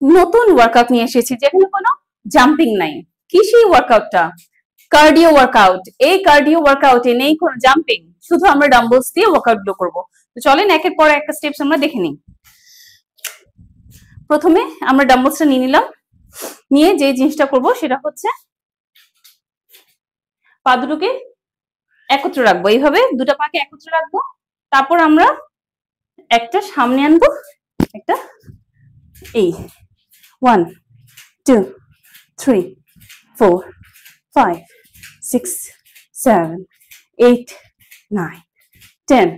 নতুন ওয়ার্কআউট নিয়ে এসেছি যেখানে কোনো জাম্পিং নাই। কি সেই ওয়ার্কআউটটা? Cardio workout. এই কার্ডিও ওয়ার্কআউটে নেই কোনো জাম্পিং, শুধু আমরা ডাম্বলস দিয়ে ওয়ার্কআউট গুলো করবো। তো চলেন একের পর একটা স্টেপস আমরা দেখে নিই। প্রথমে আমরা ডাম্বলসটা নিয়ে নিলাম, নিয়ে যে জিনিসটা করব সেটা হচ্ছে পা দুটোকে একত্রে রাখবো, এইভাবে দুটা পাকে একত্রে রাখবো। তারপর আমরা একটা সামনে আনবো, একটা এই 1 2 3 4 5 6 7 8 9 10।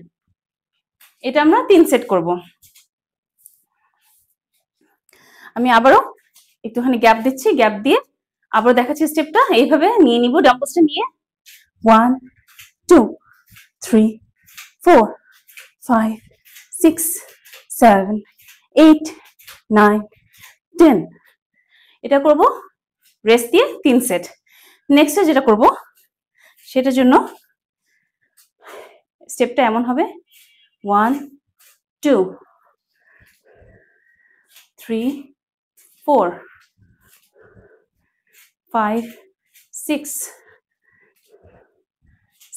এটা আমরা 3 সেট করব। আমি আবারও একটুখানি গ্যাপ দিচ্ছি, গ্যাপ দিয়ে আবার দেখাচ্ছি স্টেপটা। এইভাবে নিয়ে নিব ডাম্বলসটা নিয়ে 1 2 3 4 5 6 7 8 9 10। এটা করব রেস্ট দিয়ে 3 সেট। নেক্সট যেটা করব সেটার জন্য স্টেপটা এমন হবে 1 2 3 4 5 6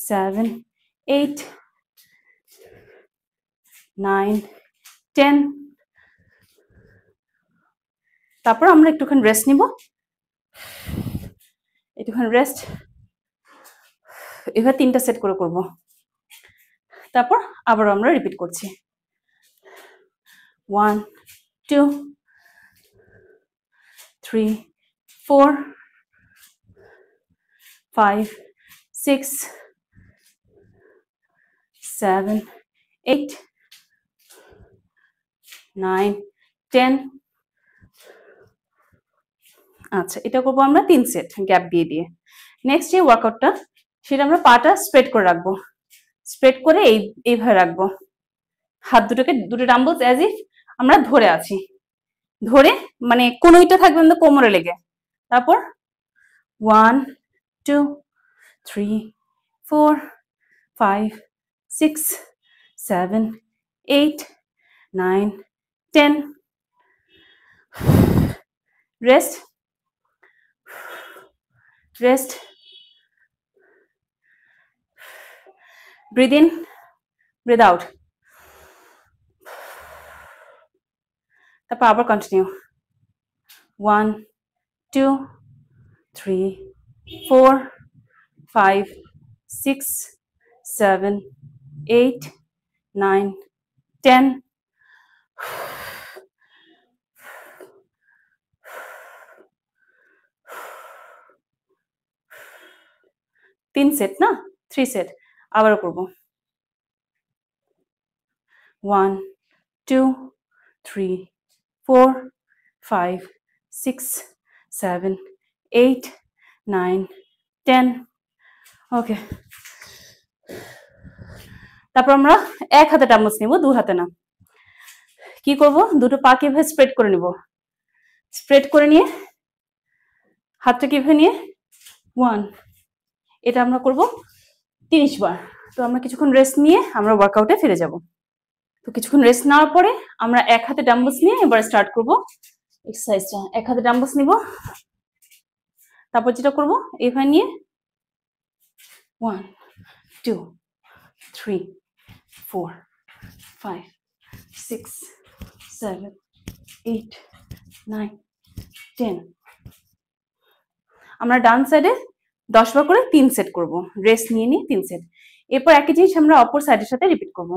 7 8 9 10। তারপর আমরা একটুখানি রেস্ট নিব, একটুখানি রেস্ট। এবার 3টা সেট করে করব। তারপর আবার আমরা রিপিট করছি 1 2 3 4 5 6 7 8 9 10। আচ্ছা, এটা করবো আমরা 3 সেট গ্যাপ দিয়ে দিয়ে। নেক্সট যে ওয়ার্কআউটটা সেটা আমরা পাটা স্প্রেড করে রাখবো, স্প্রেড করে এইভাবে রাখবো। হাত দুটোকে, দুটো ডাম্বলস অ্যাজ ইফ আমরা ধরে আছি, ধরে মানে কোনোইটা থাকবে আমাদের কোমরে লেগে। তারপর 1 2 3 4 5 6 7 8 9 10। Rest rest, breathe in breathe out. তারপর আবার কন্টিনিউ 1 2 3 4 5 6 7 8 9 10। 3 সেট না, 3 সেট আবারও করব 1 2 3 4 5 6 7 8 9 10। ওকে, তারপর আমরা এক হাতে ডাম্বলস নিব, দু হাতে না। কি করব, দুটো পা কিভাবে স্প্রেড করে নিব, স্প্রেড করে নিয়ে হাতটা কিভাবে নিয়ে 1, এটা আমরা করব 30 বার। তো আমরা কিছুক্ষণ রেস্ট নিয়ে আমরা ওয়ার্কআউটে ফিরে যাব। তো কিছুক্ষণ রেস্ট নেওয়ার পরে আমরা এক হাতে ডাম্বলস নিয়ে এবার স্টার্ট করব এক্সারসাইজটা। এক হাতে ডাম্বলস নিব, তারপর যেটা করব এইভাবে নিয়ে 1 2 3 4 5 6 7 8 9 10। আমরা ডান সাইডে 10 বার করে 3 সেট করব, রেস্ট নিয়ে নিয়ে 3 সেট। এরপর একই জিনিস আমরা অপর সাইডের সাথে রিপিট করব।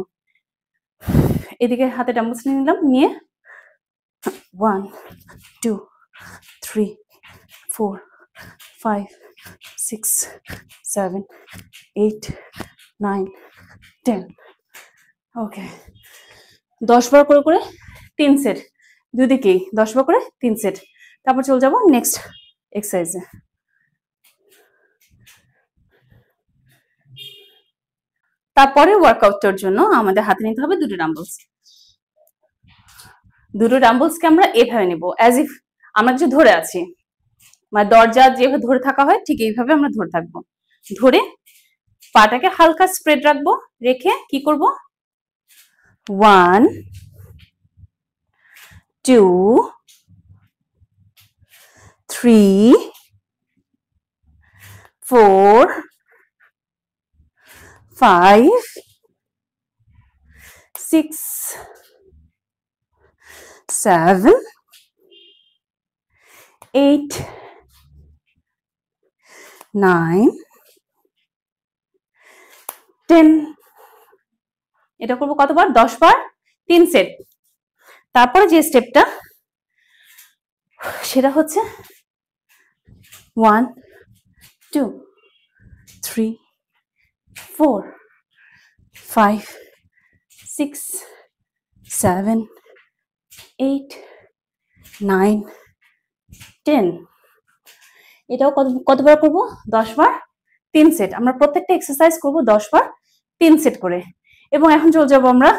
এদিকে হাতে ডাম্বলস নিয়ে নিলাম, নিয়ে 1 2 3 4 5 6 7 8 9 10। ওকে, 10 বার করে করে 3 সেট, দুদিকেই 10 বার করে 3 সেট। তারপর চলে যাব নেক্সট এক্সারসাইজে। তারপরে ওয়ার্কআউটটার জন্য আমাদের হাতে নিতে হবে দুটো ডাম্বলস। দুটো ডাম্বলসকে আমরা এভাবে নিব অ্যাজ ইফ আমরা কিছু ধরে আছি, মানে দরজা যেভাবে ধরে থাকা হয় ঠিক এইভাবে আমরা ধরে থাকবো। ধরে পাটাকে হালকা স্প্রেড রাখবো, রেখে কি করব 1 2 3 4 5 6 7 8 9 10 এটা করব কতবার 10 বার 3 সেট তারপরে যে স্টেপটা সেটা হচ্ছে 1 2 3 4 5 6 7 8 9 10 এটাও কতবার করব 10 বার 3 সেট আমরা প্রত্যেকটা এক্সারসাইজ করব 10 বার 3 সেট করে এবং এখন চলে যাব আমরা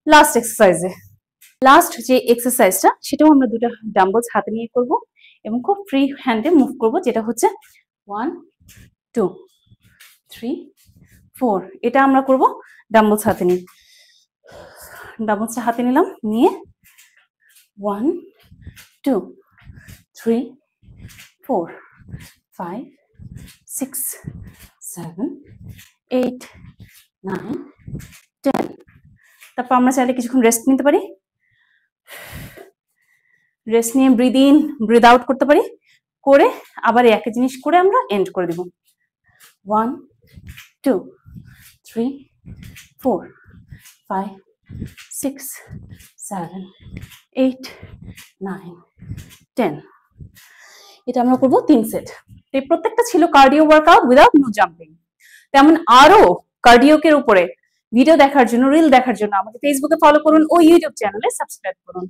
লাস্ট এক্সারসাইজে লাস্ট যে এক্সারসাইজটা সেটাও আমরা দুটো ডাম্বলস হাতে নিয়ে করব এবং খুব ফ্রি হ্যান্ডে মুভ করব যেটা হচ্ছে 1 2 3 4 এটা আমরা করব ডাম্বলস হাতে নিয়ে ডাম্বলসটা হাতে নিলাম নিয়ে 1 2 3 4 5 6 7 8 9 10 তারপর আমরা চাইলে কিছুক্ষণ রেস্ট নিতে পারি রেস্ট নিয়ে ব্রিদ ইন ব্রিদ আউট করতে পারি করে আবার একই জিনিস করে আমরা এন্ড করে দিব 1 2 3 4 5 6 7 8 9 10 এটা আমরা করব 3 সেট এই প্রত্যেকটা ছিল cardio workout without no jumping তেমন আরো কার্ডিওকের উপরে ভিডিও দেখার জন্য রিল দেখার জন্য আমাদের ফেসবুকে ফলো করুন ও ইউটিউব চ্যানেলে সাবস্ক্রাইব করুন